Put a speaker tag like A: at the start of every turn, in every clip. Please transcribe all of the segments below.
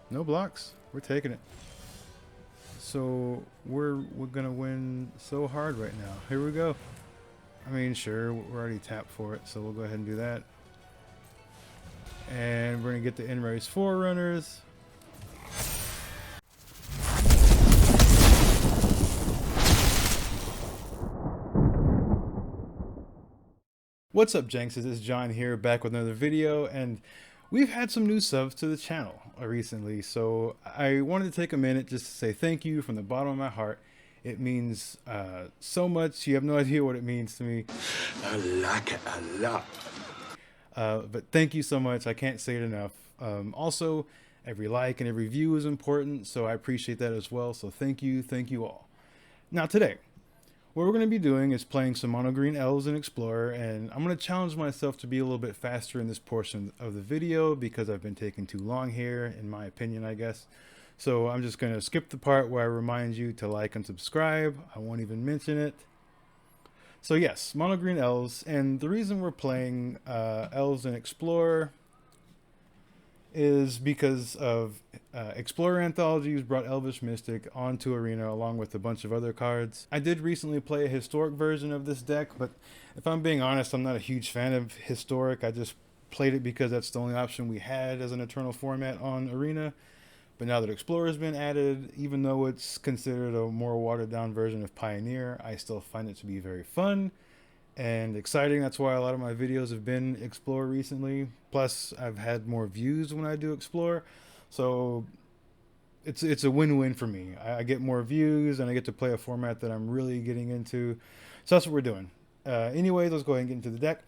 A: No blocks. We're taking it. So we're gonna win so hard right now. Here we go. I mean, sure, we're already tapped for it, so we'll go ahead and do that. And we're gonna get the in-race forerunners. What's up, Jenks? It's John here, back with another video, and we've had some new subs to the channel recently, so I wanted to take a minute just to say thank you from the bottom of my heart. It means so much. You have no idea what it means to me.
B: I like it a lot.
A: But thank you so much. I can't say it enough. Also, every like and every view is important, so I appreciate that as well. So thank you all. Now today, what we're going to be doing is playing some mono green elves and explorer, and I'm going to challenge myself to be a little bit faster in this portion of the video because I've been taking too long here, in my opinion, I guess. So I'm just going to skip the part where I remind you to like and subscribe. I won't even mention it. So yes, mono green elves, and the reason we're playing elves and explorer is because of Explorer Anthologies brought Elvish Mystic onto Arena along with a bunch of other cards. I did recently play a historic version of this deck, but if I'm being honest, I'm not a huge fan of historic. I just played it because that's the only option we had as an Eternal format on Arena. But now that Explorer has been added, even though it's considered a more watered down version of Pioneer, I still find it to be very fun and exciting. That's why a lot of my videos have been Explore recently. Plus, I've had more views when I do Explore, so it's a win-win for me. I get more views and I get to play a format that I'm really getting into. So that's what we're doing. Anyway, let's go ahead and get into the deck.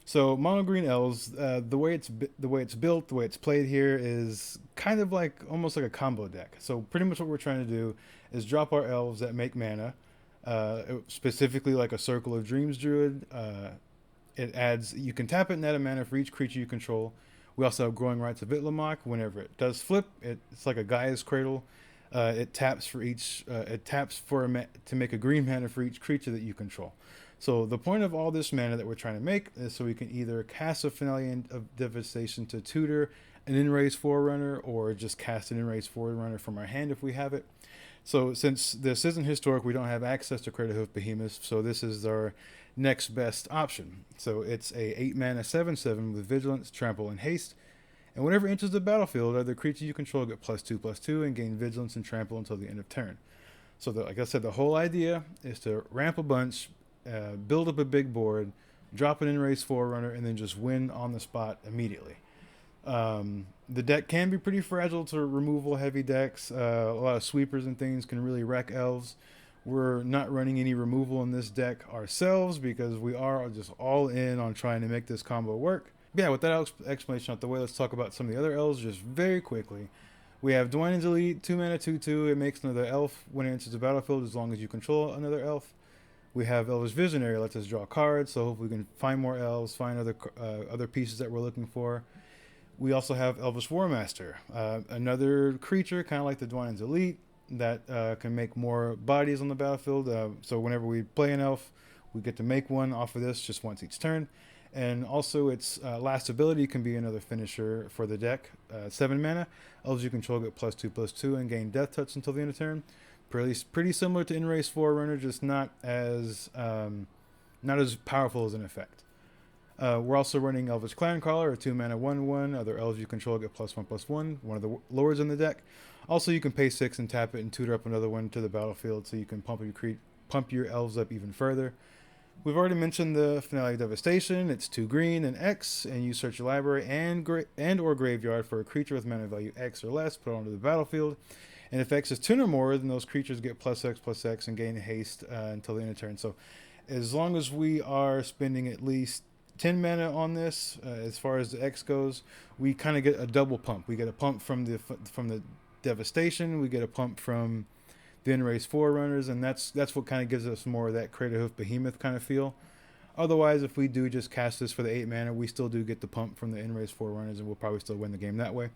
A: So mono green elves, the way it's built, the way it's played here is kind of like almost like a combo deck. So pretty much what we're trying to do is drop our elves that make mana, specifically like a Circle of Dreams Druid. It adds, you can tap it and add a mana for each creature you control. We also have Growing Rights of Itlamok. Whenever it does flip, it's like a Gaia's Cradle. It taps for each. It taps for to make a green mana for each creature that you control. So the point of all this mana that we're trying to make is so we can either cast a Finale of Devastation to tutor an in-race forerunner, or just cast an in-race forerunner from our hand if we have it. So since this isn't historic, we don't have access to Crater Hoof Behemoth, so this is our next best option. So it's a 8 mana 7/7 with Vigilance, Trample, and Haste. And whenever it enters the battlefield, other creature you control get +2/+2 and gain Vigilance and Trample until the end of turn. So like I said, the whole idea is to ramp a bunch, build up a big board, drop an in-race forerunner, and then just win on the spot immediately. The deck can be pretty fragile to removal heavy decks. A lot of sweepers and things can really wreck elves. We're not running any removal in this deck ourselves because we are just all in on trying to make this combo work. But yeah, with that explanation out the way, let's talk about some of the other elves just very quickly. We have Dwynen's Elite, 2 mana 2/2. It makes another elf when it enters the battlefield as long as you control another elf. We have Elvish Visionary, lets us draw cards, so hopefully we can find more elves, find other pieces that we're looking for. We also have Elvish Warmaster, another creature kind of like the Dwynen's Elite that can make more bodies on the battlefield. So whenever we play an elf, we get to make one off of this just once each turn. And also its last ability can be another finisher for the deck. 7 mana, elves you control get +2/+2 and gain Death Touch until the end of turn. Pretty similar to In-Race Forerunner, just not as powerful as an effect. We're also running Elvish Clancrawler, a 2 mana 1/1. Other elves you control get +1/+1, one of the lords in the deck. Also, you can pay 6 and tap it and tutor up another one to the battlefield so you can pump your elves up even further. We've already mentioned the Finale of Devastation. It's 2 green and X, and you search your library and or graveyard for a creature with mana value X or less, put it onto the battlefield. And if X is 10 or more, then those creatures get +X/+X and gain haste until the end of turn. So as long as we are spending at least 10 mana on this, as far as the X goes, we kind of get a double pump. We get a pump from the Devastation, we get a pump from the in-race forerunners, and that's what kind of gives us more of that Crater Hoof Behemoth kind of feel. Otherwise, if we do just cast this for the 8 mana, we still do get the pump from the in-race forerunners, and we'll probably still win the game that way.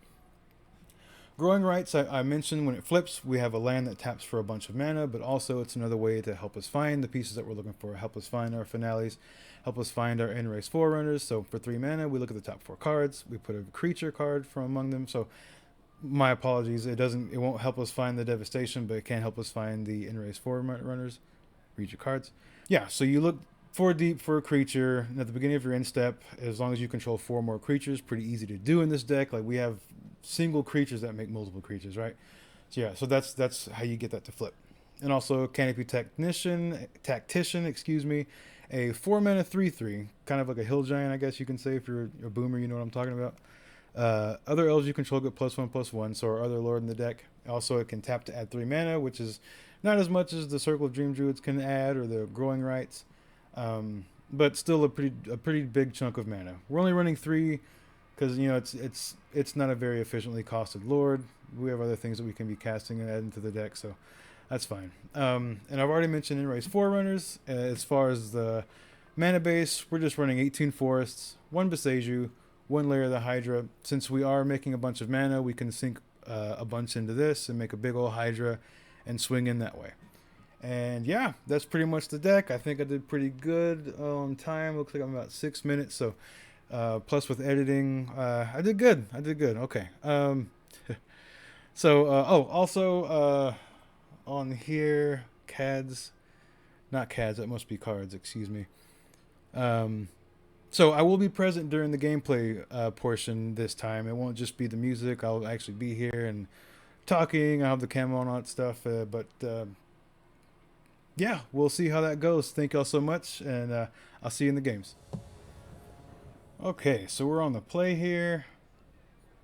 A: Growing Rights, I mentioned when it flips, we have a land that taps for a bunch of mana, but also it's another way to help us find the pieces that we're looking for, help us find our finales, help us find our in-race forerunners. So for 3 mana, we look at the top 4 cards, we put a creature card from among them. So My apologies. It won't help us find the devastation, but it can help us find the in-race forerunners. Read your cards. Yeah, so you look 4 deep for a creature, and at the beginning of your end step, as long as you control 4 more creatures, pretty easy to do in this deck. Like we have single creatures that make multiple creatures, right? So yeah, so that's how you get that to flip. And also Canopy Tactician, excuse me, a 4 mana 3/3, kind of like a hill giant, I guess you can say if you're a boomer, you know what I'm talking about. Other elves you control get +1/+1, so our other lord in the deck. Also, it can tap to add 3 mana, which is not as much as the Circle of Dream Druids can add or the Growing Rites, but still a pretty big chunk of mana. We're only running 3 because it's not a very efficiently costed lord. We have other things that we can be casting and adding to the deck, so that's fine. And I've already mentioned in-race forerunners. As far as the mana base, we're just running 18 forests, 1 Beseju, 1 layer of the Hydra. Since we are making a bunch of mana, we can sink a bunch into this and make a big old Hydra and swing in that way. And yeah, that's pretty much the deck. I think I did pretty good on time. Looks like I'm about 6 minutes. So plus with editing, I did good. Okay. Also on here, CADs, not CADs. That must be cards. Excuse me. So I will be present during the gameplay portion this time. It won't just be the music. I'll actually be here and talking. I'll have the camo and all that stuff. But yeah, we'll see how that goes. Thank y'all so much, and I'll see you in the games. Okay, so we're on the play here.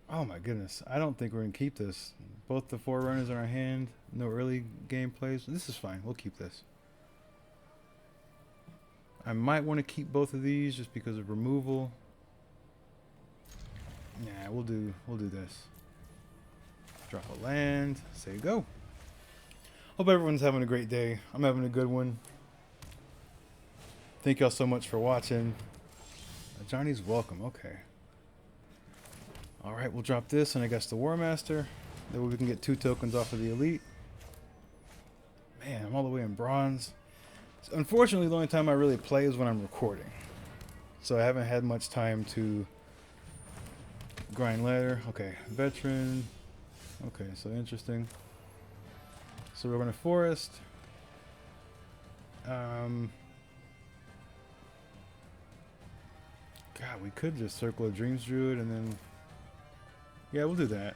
A: Oh my goodness, I don't think we're going to keep this. Both the forerunners in our hand. No early game plays. This is fine. We'll keep this. I might want to keep both of these just because of removal. Nah, we'll do this. Drop a land. Say go. Hope everyone's having a great day. I'm having a good one. Thank y'all so much for watching. Johnny's welcome. Okay. All right, we'll drop this, and I guess the War Master. That way we can get 2 tokens off of the elite. Man, I'm all the way in bronze. Unfortunately, the only time I really play is when I'm recording. So I haven't had much time to grind ladder. Okay, veteran. Okay, so interesting. So we're going to forest. God, we could just Circle of Dreams Druid and then... Yeah, we'll do that.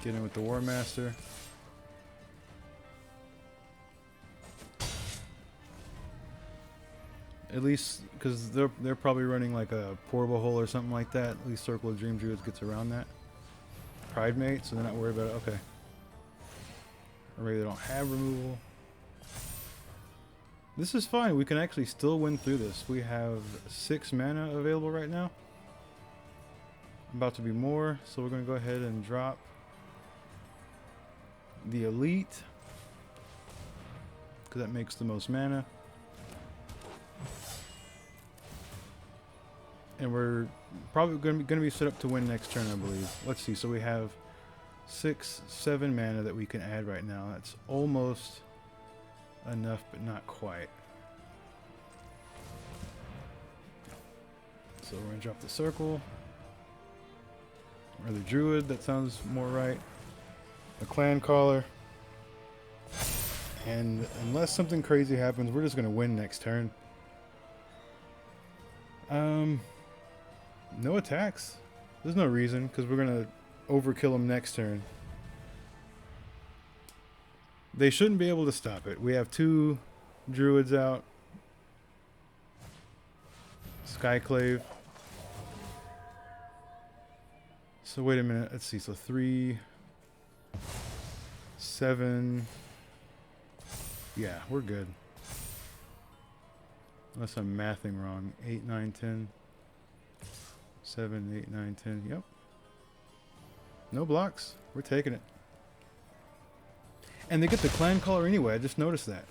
A: Get in with the War Master. At least, because they're probably running like a portable hole or something like that. At least Circle of Dream Druids gets around that. Pride Mate, so they're not worried about it. Okay. Or maybe they don't have removal. This is fine. We can actually still win through this. We have 6 mana available right now. About to be more, so we're going to go ahead and drop the elite because that makes the most mana. And we're probably going to be set up to win next turn, I believe. Let's see. So we have 6, 7 mana that we can add right now. That's almost enough, but not quite. So we're going to drop the circle. Or the druid, that sounds more right. The clan caller. And unless something crazy happens, we're just going to win next turn. No attacks. There's no reason, because we're going to overkill them next turn. They shouldn't be able to stop it. We have 2 druids out. Skyclave. So wait a minute. Let's see. So 3, 7. Yeah, we're good. Unless I'm mathing wrong. 8, 9, 10. 7, 8, 9, 10. Yep. No blocks. We're taking it. And they get the clan caller anyway. I just noticed that.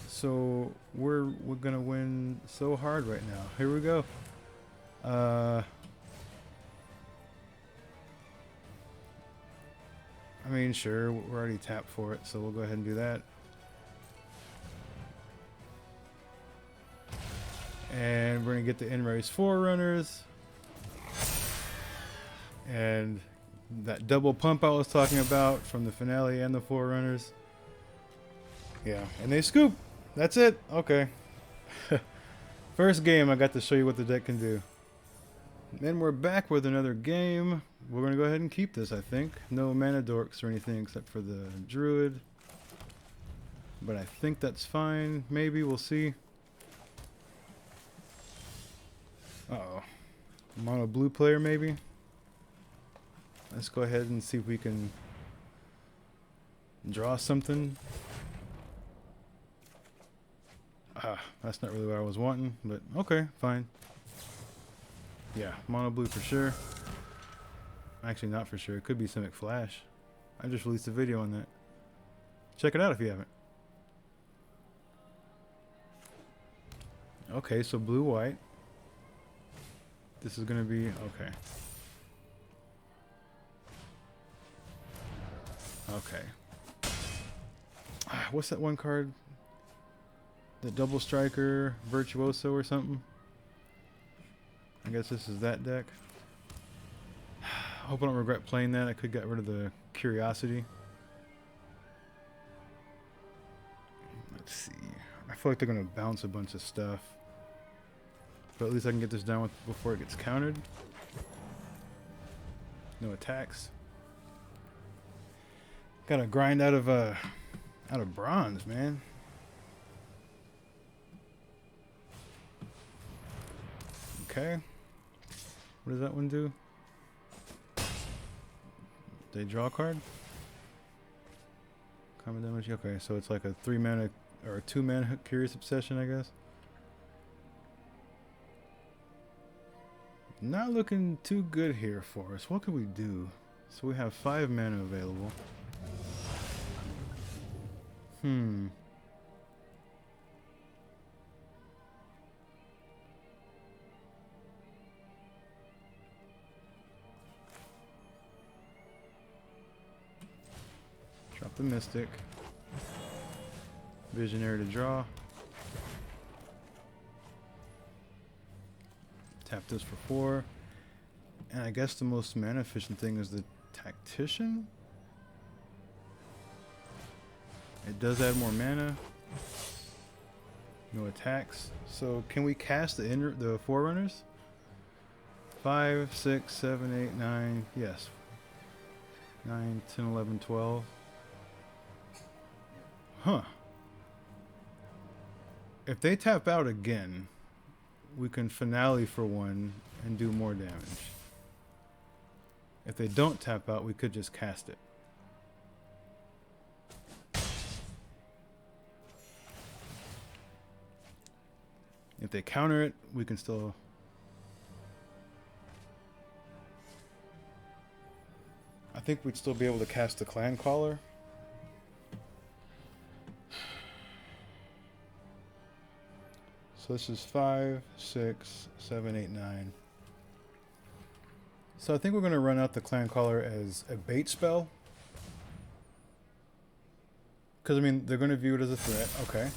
A: So we're gonna win so hard right now. Here we go. I mean, sure, we're already tapped for it, so we'll go ahead and do that. And we're gonna get the in-race forerunners. And that double pump I was talking about from the finale and the Forerunners. Yeah, and they scoop. That's it. Okay. First game, I got to show you what the deck can do. Then we're back with another game. We're going to go ahead and keep this, I think. No mana dorks or anything except for the druid. But I think that's fine. Maybe, we'll see. Uh-oh. Mono blue player, maybe? Let's go ahead and see if we can draw something. That's not really what I was wanting, but okay, fine. Yeah, mono blue for sure. Actually, not for sure. It could be Simic Flash. I just released a video on that. Check it out if you haven't. Okay, so blue-white. This is going to be... okay. Okay. What's that one card? The double striker, Virtuoso or something? I guess this is that deck. Hope I don't regret playing that. I could get rid of the Curiosity. Let's see. I feel like they're going to bounce a bunch of stuff. But at least I can get this down with before it gets countered. No attacks. Gotta grind out of bronze, man. Okay. What does that one do? They draw a card? Common damage? Okay, so it's like a 3 mana or a 2 mana Curious Obsession, I guess. Not looking too good here for us. What could we do? So we have 5 mana available. Drop the Mystic. Visionary to draw. Tap this for 4. And I guess the most mana efficient thing is the Tactician. It does add more mana. No attacks. So can we cast the Forerunners? 5, 6, 7, 8, 9. Yes. 9, 10, 11, 12. Huh. If they tap out again, we can finale for 1 and do more damage. If they don't tap out, we could just cast it. If they counter it, we can still... I think we'd still be able to cast the Clan Caller. So this is 5, 6, 7, 8, 9. So I think we're going to run out the Clan Caller as a bait spell. Because, I mean, they're going to view it as a threat. Okay.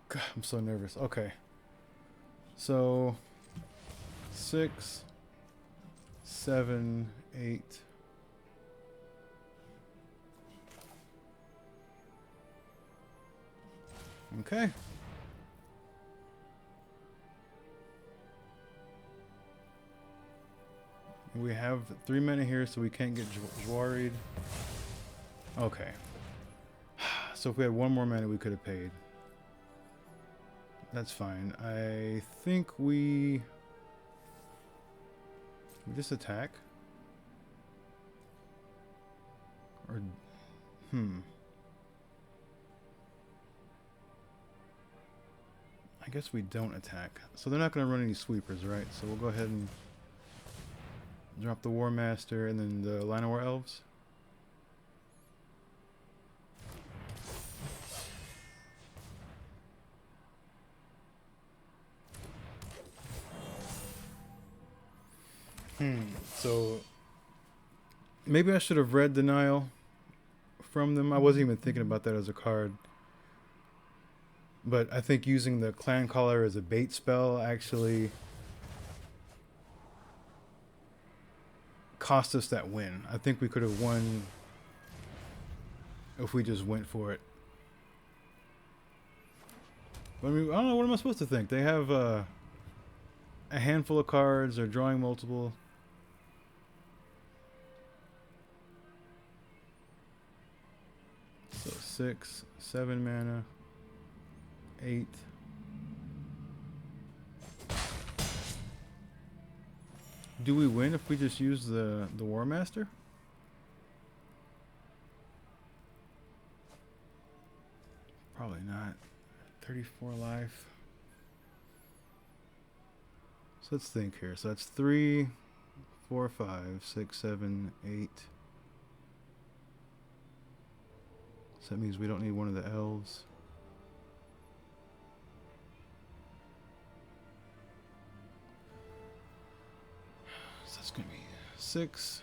A: God, I'm so nervous. Okay. So 6, 7, 8. Okay. We have 3 mana here, so we can't get Jwaried. Okay. So if we had 1 more mana, we could have paid. That's fine. I think we just attack. Or I guess we don't attack. So they're not going to run any sweepers, right? So we'll go ahead and drop the War Master and then the Llanowar Elves. So maybe I should have read Denial from them. I wasn't even thinking about that as a card. But I think using the clan caller as a bait spell actually cost us that win. I think we could have won if we just went for it. I mean, I don't know. What am I supposed to think? They have a handful of cards. They're drawing multiple. So 6, 7 mana, 8. Do we win if we just use the War Master? Probably not. 34 life. So let's think here. So that's 3, 4, 5, 6, 7, 8. So that means we don't need one of the elves. So that's going to be 6,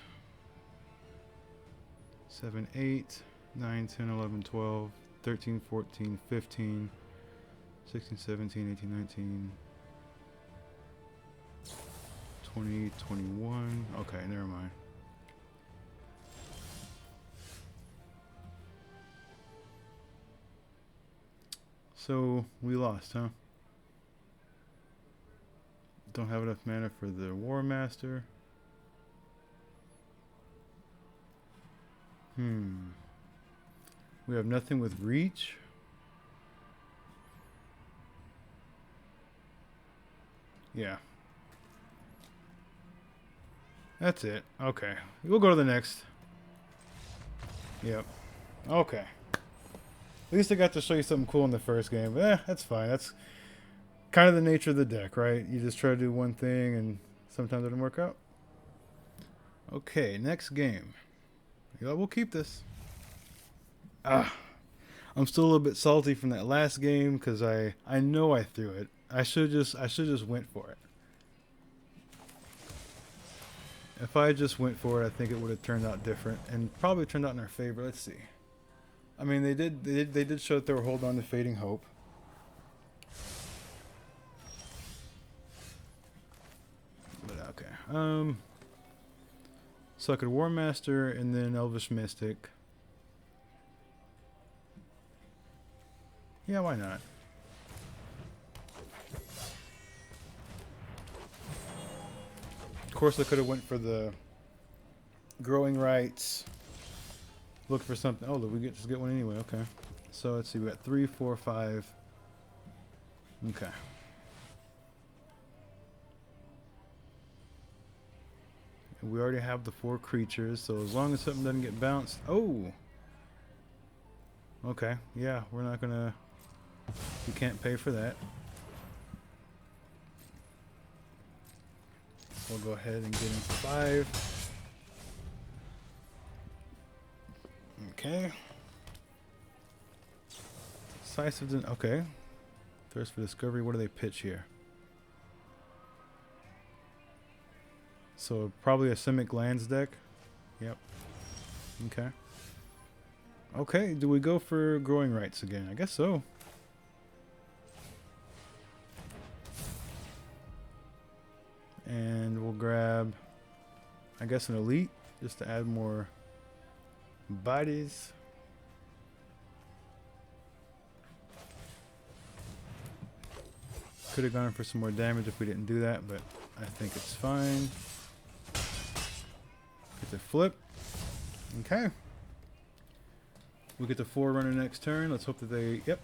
A: 7, 8, 9, 10, 11, 12, 13, 14, 15, 16, 17, 18, 19, 20, 21. Okay, never mind. So we lost, huh? Don't have enough mana for the War Master. We have nothing with reach. Yeah. That's it. Okay. We'll go to the next. Yep. Okay. At least I got to show you something cool in the first game. But that's fine. That's kind of the nature of the deck, right? You just try to do one thing and sometimes it doesn't work out. Okay, next game. Yeah, we'll keep this. I'm still a little bit salty from that last game because I know I threw it. I should just went for it. If I just went for it, I think it would have turned out different and probably turned out in our favor. Let's see. I mean, they did show that they were holding on to Fading Hope. But okay. So I could War Master and then Elvish Mystic. Yeah, why not? Of course, I could have went for the Growing Rights. Look for something. Oh, we just get one anyway. Okay. So let's see. We got 3, 4, 5. Okay. And we already have the 4 creatures, so as long as something doesn't get bounced. Oh. Okay. Yeah, we're not gonna. We can't pay for that. We'll go ahead and get him 5. Okay. Decisive. Okay. Thirst for Discovery. What do they pitch here? So probably a Simic Lands deck. Yep. Okay. Okay. Do we go for Growing Rights again? I guess so. And we'll grab, I guess, an Elite just to add more bodies. Could have gone for some more damage if we didn't do that, but I think it's fine. Get the flip. Okay. We get the Forerunner next turn. Let's hope that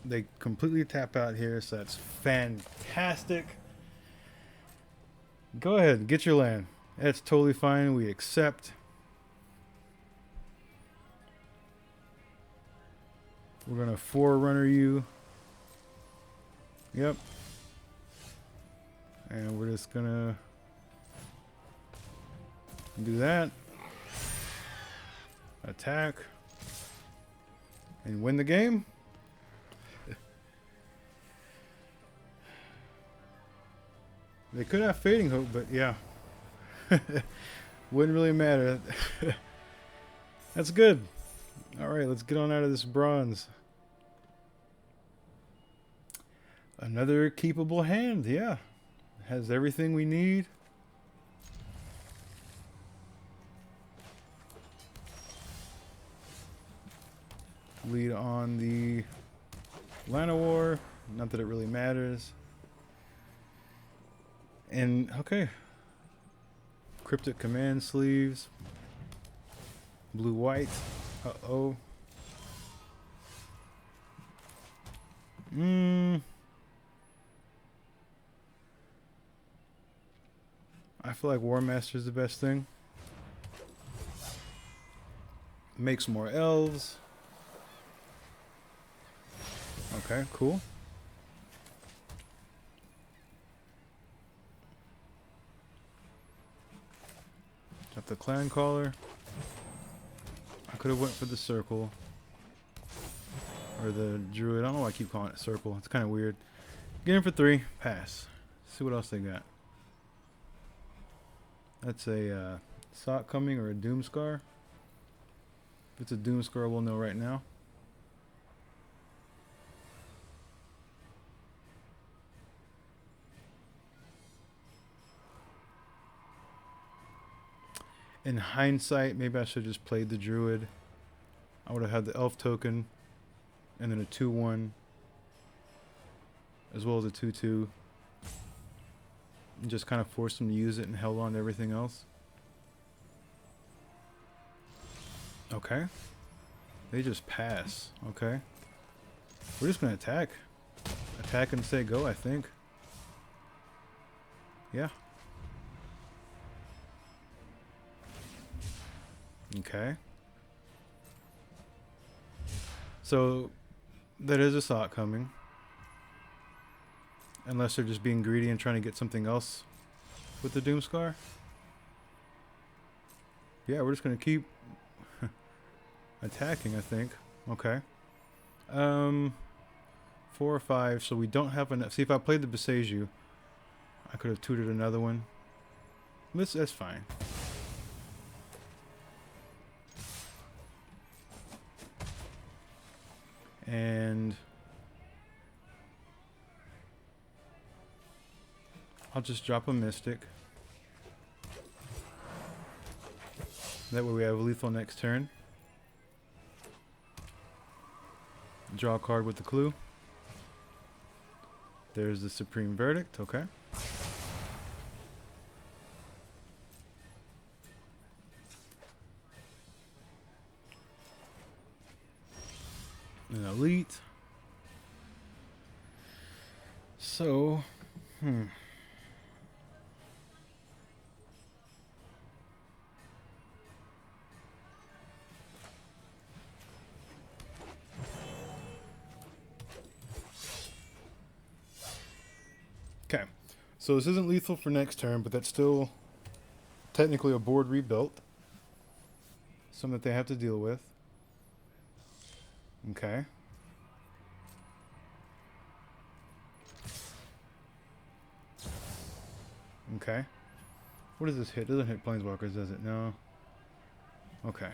A: they completely tap out here, so that's fantastic. Go ahead, get your land. That's totally fine. We accept. We're gonna Forerunner you. Yep. And we're just gonna do that. Attack. And win the game. They could have Fading Hope, but yeah. Wouldn't really matter. That's good. Alright, let's get on out of this bronze. Another keepable hand, yeah. Has everything we need. Lead on the Lana War. Not that it really matters. And, okay. Cryptic Command Sleeves. Blue-white. Uh-oh. I feel like War Master is the best thing. Make some more elves. Okay, cool. Got the clan caller. I could have went for the circle. Or the druid. I don't know why I keep calling it circle. It's kind of weird. Get in for 3. Pass. See what else they got. That's a sock coming or a doom scar. If it's a doom scar, we'll know right now. In hindsight, maybe I should have just played the druid. I would have had the elf token and then a 2/1 as well as a 2/2. And just kind of forced them to use it and held on to everything else. Okay. They just pass. Okay. We're just going to attack. Attack and say go, I think. Yeah. Okay. So, that is a thought coming. Unless they're just being greedy and trying to get something else with the Doomscar. Yeah, we're just going to keep attacking, I think. Okay. 4 or 5, so we don't have enough. See, if I played the Beseju, I could have tutored another one. That's fine. And I'll just drop a Mystic. That way we have lethal next turn. Draw a card with the clue. There's the Supreme Verdict, okay. An elite. So, okay. So this isn't lethal for next turn, but that's still technically a board rebuilt. Something that they have to deal with. Okay. Okay. What does this hit? Doesn't hit planeswalkers, does it? No. Okay.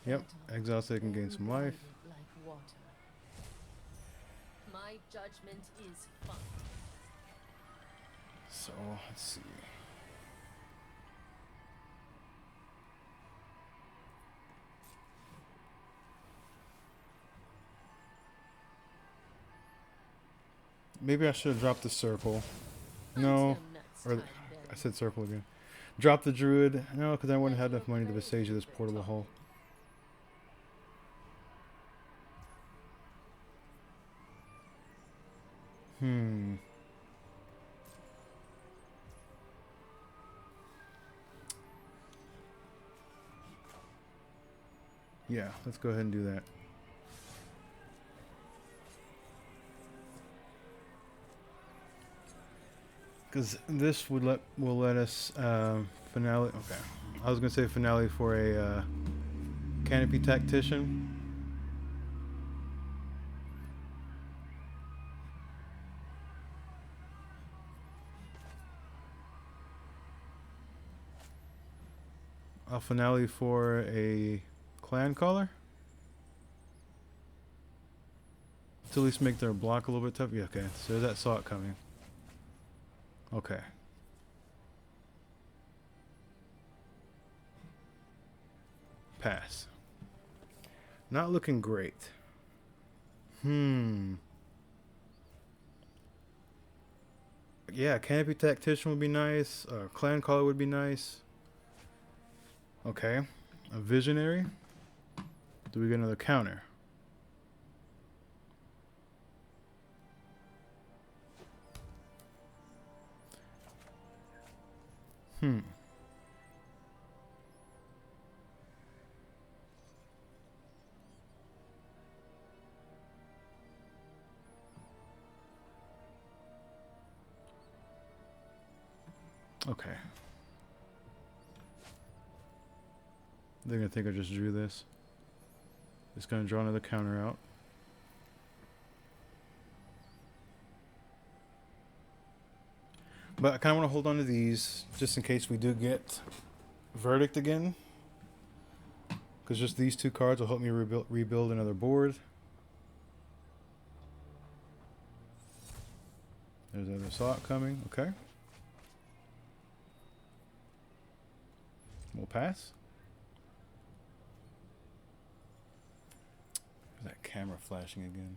A: Yep. Exile so they can gain some life.
C: My judgment is fine.
A: So, let's see. Maybe I should have dropped the circle. No. Or I said circle again. Drop the druid. No, because I wouldn't have enough money to besiege this portable hull. Yeah, let's go ahead and do that. Because this will let us finale. Okay, I was gonna say finale for a canopy tactician. I'll finale for a Clan Caller? To at least make their block a little bit tougher. Yeah, okay. So that saw it coming. Okay. Pass. Not looking great. Yeah, Canopy Tactician would be nice. Clan Caller would be nice. Okay. A Visionary. Do we get another counter? Okay. They're gonna think I just drew this. Just gonna draw another counter out. But I kind of want to hold on to these just in case we do get Verdict again. Because just these two cards will help me rebuild another board. There's another Sot coming. Okay. We'll pass. There's that camera flashing again.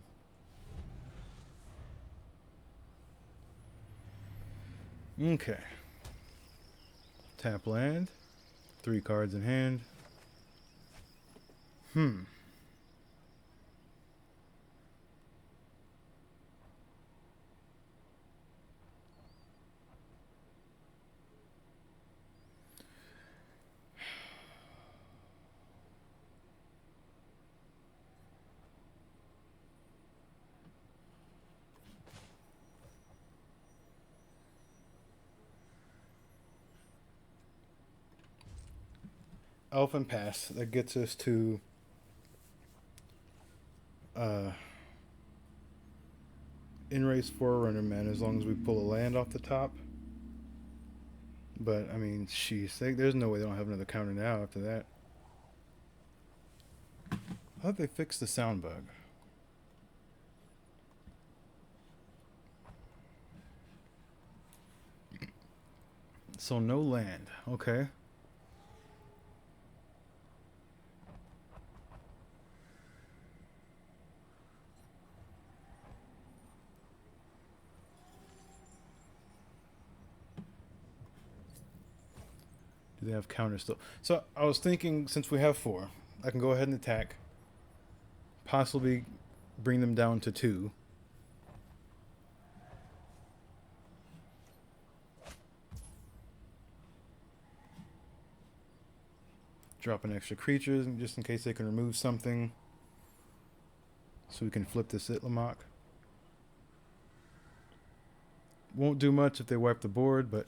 A: Okay. Tap land. 3 cards in hand. Elf and pass. That gets us to in race Forerunner man as long as we pull a land off the top. But I mean, sheesh, there's no way they don't have another counter now after that. I thought they fixed the sound bug. So no land. Okay. Do they have counters still? So I was thinking, since we have 4, I can go ahead and attack. Possibly bring them down to 2. Drop an extra creature just in case they can remove something. So we can flip this Itlamok. Won't do much if they wipe the board, but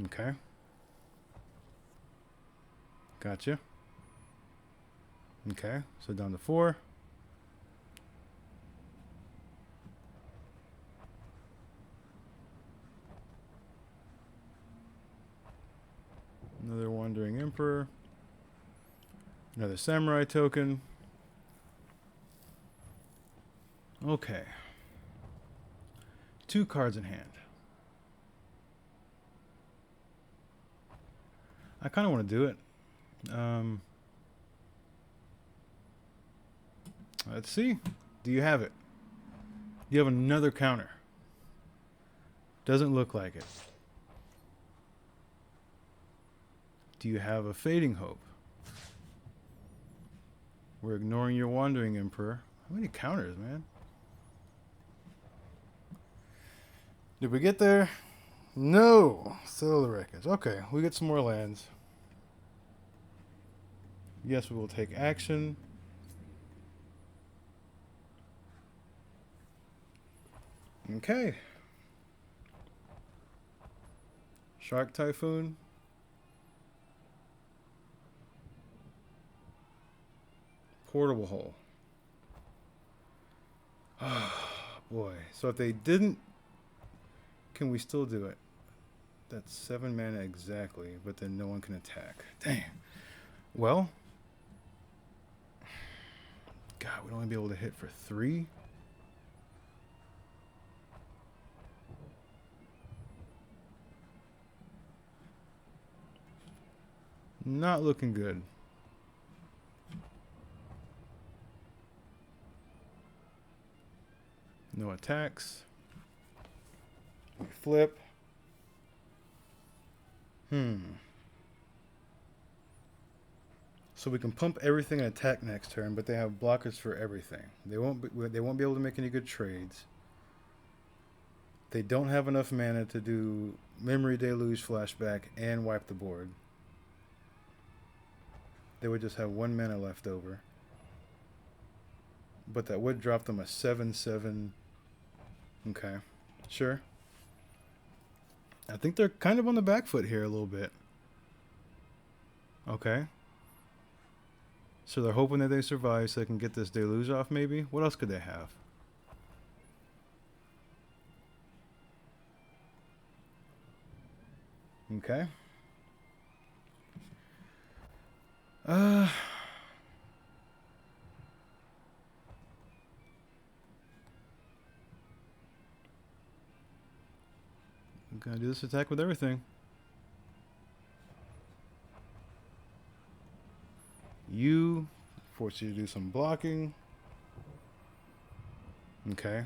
A: okay. Gotcha. Okay, so down to 4. Another Wandering Emperor. Another Samurai token. Okay. 2 cards in hand. I kind of want to do it. Let's see. Do you have it? Do you have another counter? Doesn't look like it. Do you have a Fading Hope? We're ignoring your Wandering Emperor. How many counters, man? Did we get there? No. Still the wreckage. Okay, we get some more lands. Yes, we will take action. Okay. Shark Typhoon. Portable Hole. Oh, boy. So if they didn't, can we still do it? That's 7 mana exactly, but then no one can attack. Damn. Well, God, we'd only be able to hit for 3? Not looking good. No attacks. We flip. So we can pump everything and attack next turn, but they have blockers for everything. They won't be able to make any good trades. They don't have enough mana to do Memory Deluge, Flashback, and wipe the board. They would just have 1 mana left over. But that would drop them a 7/7. Okay, sure. I think they're kind of on the back foot here a little bit. Okay. So they're hoping that they survive so they can get this deluge off, maybe? What else could they have? Okay. I'm gonna do this attack with everything. You force you to do some blocking. Okay.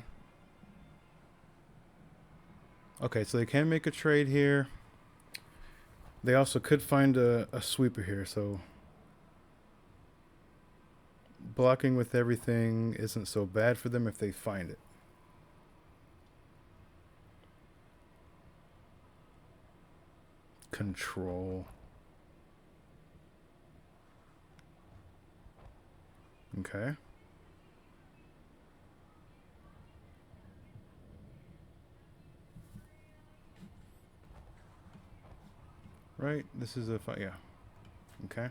A: Okay, so they can make a trade here. They also could find a sweeper here, so blocking with everything isn't so bad for them if they find it. Control. Okay. Right, this is a yeah. Okay.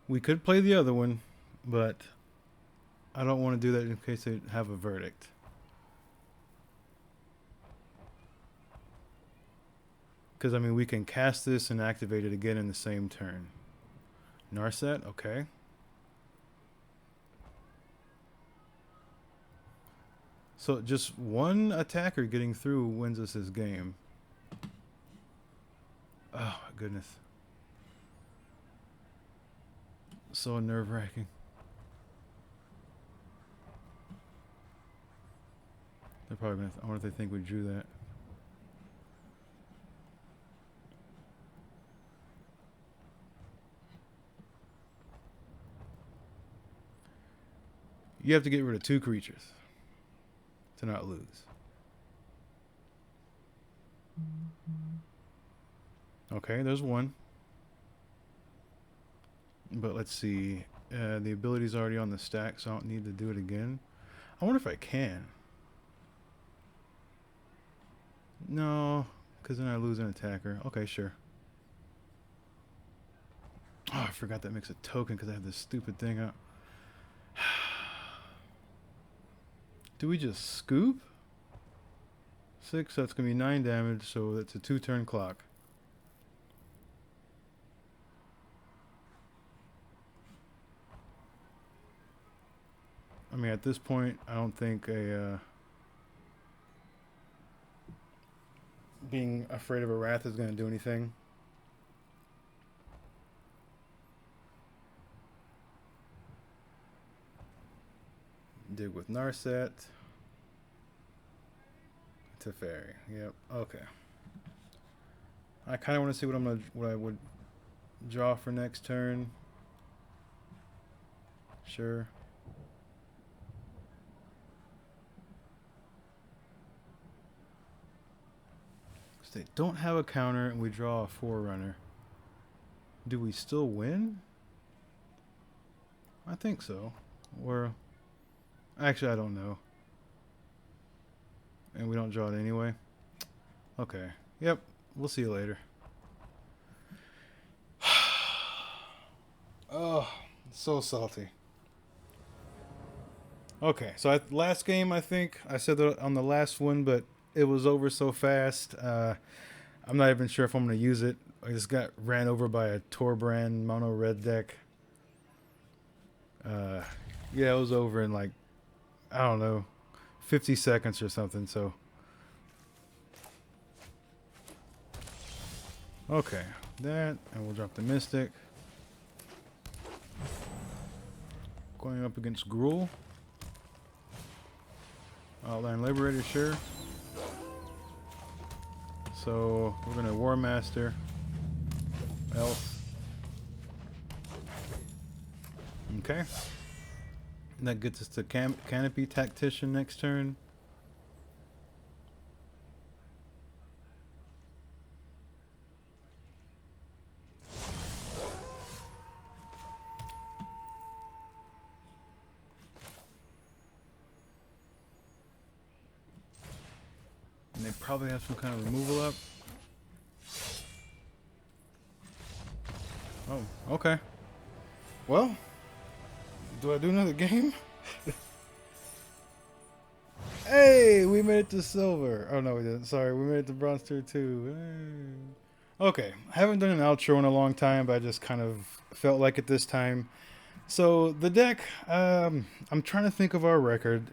A: We could play the other one, but I don't want to do that in case they have a verdict. Because, I mean, we can cast this and activate it again in the same turn. Narset, okay. So just one attacker getting through wins us this game. Oh, my goodness. So nerve-wracking. They're probably gonna. I wonder if they think we drew that. You have to get rid of 2 creatures to not lose. Okay, there's one. But let's see. The ability's already on the stack, so I don't need to do it again. I wonder if I can. No, because then I lose an attacker. Okay, sure. Oh, I forgot that makes a token because I have this stupid thing up. Do we just scoop? 6, so that's going to be 9 damage, so that's a 2-turn clock. I mean, at this point, I don't think being afraid of a wrath is going to do anything. Dig with Narset. Teferi. Yep. Okay. I kind of want to see what I would draw for next turn. Sure. Because they don't have a counter and we draw a Forerunner. Do we still win? I think so. Or actually, I don't know. And we don't draw it anyway. Okay. Yep. We'll see you later. Oh, so salty. Okay, so last game, I think I said that on the last one, but it was over so fast. I'm not even sure if I'm going to use it. I just got ran over by a Torbrand mono red deck. Uh, yeah, it was over in like, I don't know, 50 seconds or something. So, okay, that, and we'll drop the Mystic. Going up against Gruul. Outline Liberator, sure. So we're gonna War Master, Elf. Okay. And that gets us to Canopy Tactician next turn. And they probably have some kind of removal up. Oh, okay. Well, do I do another game? Hey, we made it to silver. Oh no, we didn't. Sorry, we made it to bronze tier 2. Hey. Okay, I haven't done an outro in a long time, but I just kind of felt like it this time. So the deck, I'm trying to think of our record.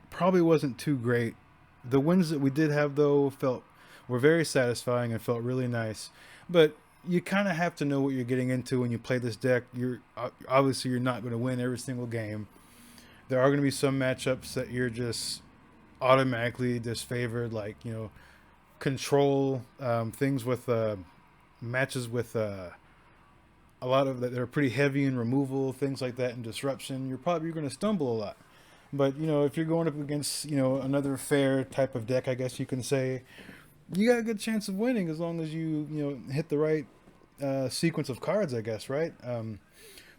A: Probably wasn't too great. The wins that we did have though were very satisfying and felt really nice. But you kind of have to know what you're getting into when you play this deck. You're obviously you're not going to win every single game. There are going to be some matchups that you're just automatically disfavored, like control things with matches with a lot of that. They're pretty heavy in removal, things like that, and disruption. You're probably going to stumble a lot. But if you're going up against another fair type of deck, I guess you can say, you got a good chance of winning as long as you hit the right sequence of cards, I guess, right?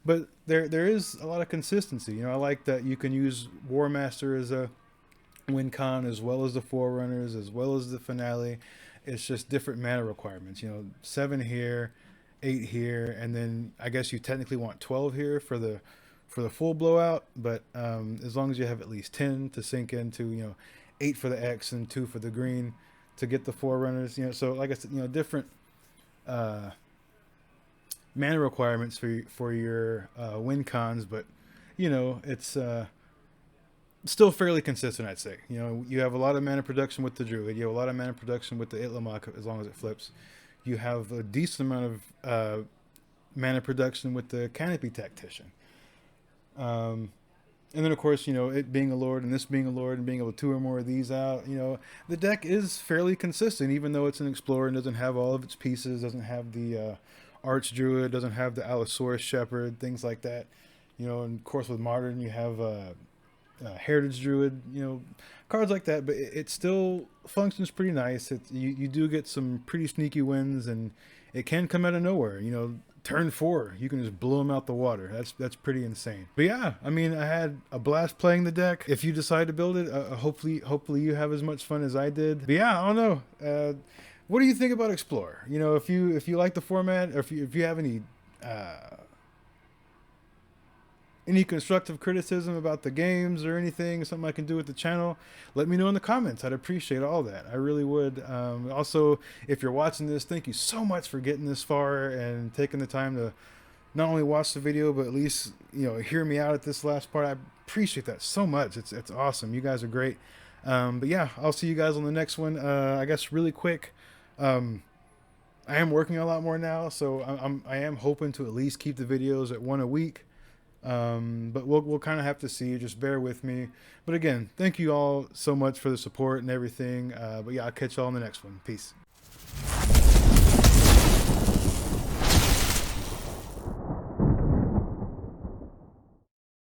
A: But there is a lot of consistency. I like that you can use War Master as a win con, as well as the Forerunners, as well as the Finale. It's just different mana requirements. 7 here, 8 here, and then I guess you technically want 12 here for the full blowout. But as long as you have at least 10 to sink into, 8 for the X and 2 for the green to get the Forerunners. So like I said, different mana requirements for your win cons, but it's still fairly consistent, I'd say. You have a lot of mana production with the Druid. You have a lot of mana production with the Itlamok as long as it flips. You have a decent amount of mana production with the Canopy Tactician. And then, of course, it being a Lord and this being a Lord and being able to 2 or more of these out, the deck is fairly consistent, even though it's an Explorer and doesn't have all of its pieces, doesn't have the Arch Druid, doesn't have the Allosaurus Shepherd, things like that. And of course, with Modern, you have Heritage Druid, cards like that, but it still functions pretty nice. You do get some pretty sneaky wins, and it can come out of nowhere. Turn 4, you can just blow them out the water. That's pretty insane. But yeah, I mean, I had a blast playing the deck. If you decide to build it, hopefully you have as much fun as I did. But yeah, I don't know. What do you think about Explorer? If you like the format, or if you have any constructive criticism about the games or anything, something I can do with the channel, let me know in the comments. I'd appreciate all that. I really would. Also, if you're watching this, thank you so much for getting this far and taking the time to not only watch the video, but at least hear me out at this last part. I appreciate that so much. It's awesome. You guys are great. But yeah, I'll see you guys on the next one. I guess really quick. I am working a lot more now, so I am hoping to at least keep the videos at 1 a week. But we'll kind of have to see. Just bear with me. But again, thank you all so much for the support and everything. But yeah, I'll catch y'all in the next one. Peace.